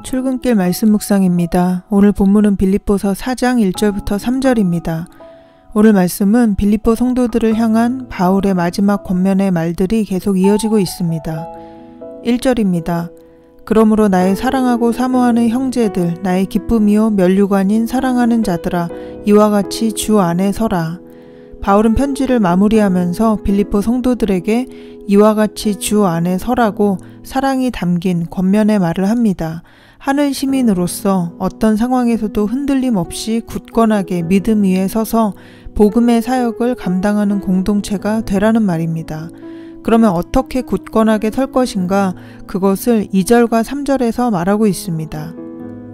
출근길 말씀 묵상입니다. 오늘 본문은 빌립보서 4장 1절부터 3절입니다. 오늘 말씀은 빌립보 성도들을 향한 바울의 마지막 권면의 말들이 계속 이어지고 있습니다. 1절입니다. 그러므로 나의 사랑하고 사모하는 형제들, 나의 기쁨이요 면류관인 사랑하는 자들아, 이와 같이 주 안에 서라. 바울은 편지를 마무리하면서 빌립보 성도들에게 이와 같이 주 안에 서라고 사랑이 담긴 권면의 말을 합니다. 하늘 시민으로서 어떤 상황에서도 흔들림 없이 굳건하게 믿음 위에 서서 복음의 사역을 감당하는 공동체가 되라는 말입니다. 그러면 어떻게 굳건하게 설 것인가? 그것을 2절과 3절에서 말하고 있습니다.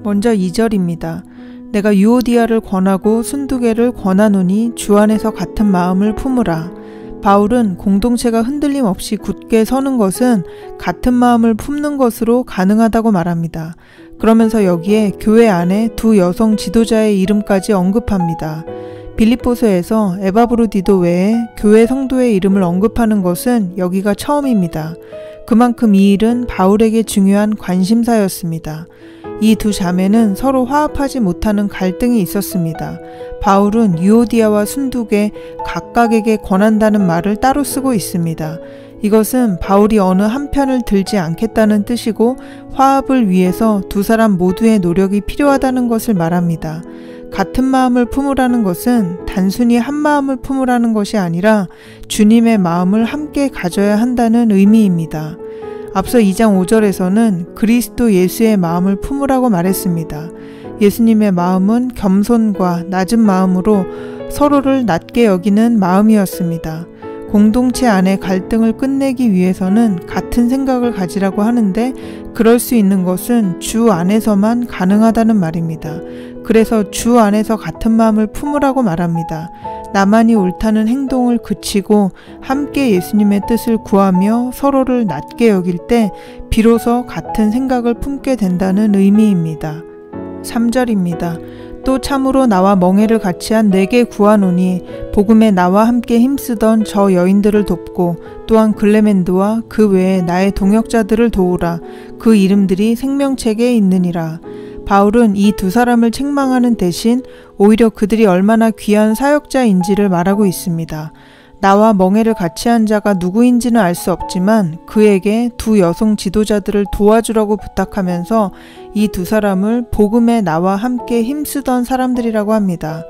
먼저 2절입니다. 내가 유오디아를 권하고 순두개를 권하노니 주 안에서 같은 마음을 품으라. 바울은 공동체가 흔들림 없이 굳게 서는 것은 같은 마음을 품는 것으로 가능하다고 말합니다. 그러면서 여기에 교회 안에 두 여성 지도자의 이름까지 언급합니다. 빌립보서에서 에바브로디도 외에 교회 성도의 이름을 언급하는 것은 여기가 처음입니다. 그만큼 이 일은 바울에게 중요한 관심사였습니다. 이 두 자매는 서로 화합하지 못하는 갈등이 있었습니다. 바울은 유오디아와 순두개 각각에게 권한다는 말을 따로 쓰고 있습니다. 이것은 바울이 어느 한편을 들지 않겠다는 뜻이고 화합을 위해서 두 사람 모두의 노력이 필요하다는 것을 말합니다. 같은 마음을 품으라는 것은 단순히 한 마음을 품으라는 것이 아니라 주님의 마음을 함께 가져야 한다는 의미입니다. 앞서 2장 5절에서는 그리스도 예수의 마음을 품으라고 말했습니다. 예수님의 마음은 겸손과 낮은 마음으로 서로를 낮게 여기는 마음이었습니다. 공동체 안의 갈등을 끝내기 위해서는 같은 생각을 가지라고 하는데 그럴 수 있는 것은 주 안에서만 가능하다는 말입니다. 그래서 주 안에서 같은 마음을 품으라고 말합니다. 나만이 옳다는 행동을 그치고 함께 예수님의 뜻을 구하며 서로를 낮게 여길 때 비로소 같은 생각을 품게 된다는 의미입니다. 3절입니다. 또 참으로 나와 멍에를 같이 한 내게 구하노니 복음에 나와 함께 힘쓰던 저 여인들을 돕고 또한 글레멘드와 그 외에 나의 동역자들을 도우라. 그 이름들이 생명책에 있느니라. 바울은 이 두 사람을 책망하는 대신 오히려 그들이 얼마나 귀한 사역자인지를 말하고 있습니다. 나와 멍에를 같이 한 자가 누구인지는 알 수 없지만 그에게 두 여성 지도자들을 도와주라고 부탁하면서 이 두 사람을 복음에 나와 함께 힘쓰던 사람들이라고 합니다.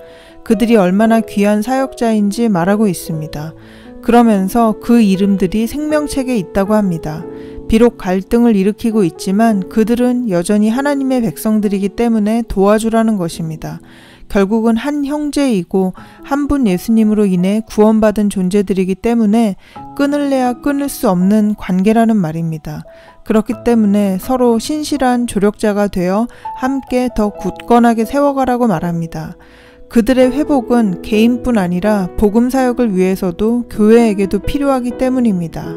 그들이 얼마나 귀한 사역자인지 말하고 있습니다. 그러면서 그 이름들이 생명책에 있다고 합니다. 비록 갈등을 일으키고 있지만 그들은 여전히 하나님의 백성들이기 때문에 도와주라는 것입니다. 결국은 한 형제이고 한 분 예수님으로 인해 구원받은 존재들이기 때문에 끊을래야 끊을 수 없는 관계라는 말입니다. 그렇기 때문에 서로 신실한 조력자가 되어 함께 더 굳건하게 세워가라고 말합니다. 그들의 회복은 개인뿐 아니라 복음 사역을 위해서도 교회에게도 필요하기 때문입니다.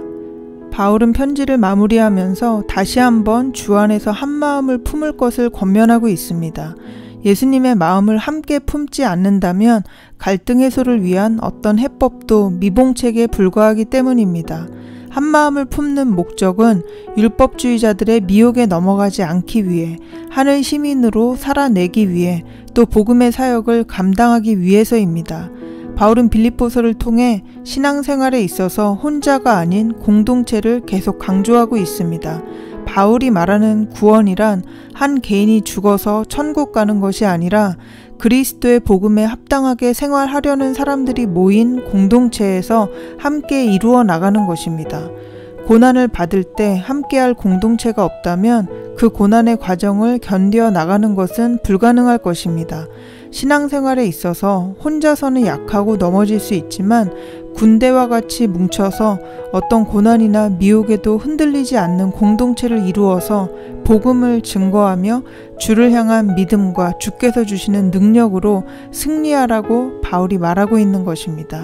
바울은 편지를 마무리하면서 다시 한번 주 안에서 한 마음을 품을 것을 권면하고 있습니다. 예수님의 마음을 함께 품지 않는다면 갈등 해소를 위한 어떤 해법도 미봉책에 불과하기 때문입니다. 한 마음을 품는 목적은 율법주의자들의 미혹에 넘어가지 않기 위해, 하늘 시민으로 살아내기 위해, 또 복음의 사역을 감당하기 위해서입니다. 바울은 빌립보서를 통해 신앙생활에 있어서 혼자가 아닌 공동체를 계속 강조하고 있습니다. 바울이 말하는 구원이란 한 개인이 죽어서 천국 가는 것이 아니라 그리스도의 복음에 합당하게 생활하려는 사람들이 모인 공동체에서 함께 이루어 나가는 것입니다. 고난을 받을 때 함께할 공동체가 없다면 그 고난의 과정을 견뎌 나가는 것은 불가능할 것입니다. 신앙생활에 있어서 혼자서는 약하고 넘어질 수 있지만 군대와 같이 뭉쳐서 어떤 고난이나 미혹에도 흔들리지 않는 공동체를 이루어서 복음을 증거하며 주를 향한 믿음과 주께서 주시는 능력으로 승리하라고 바울이 말하고 있는 것입니다.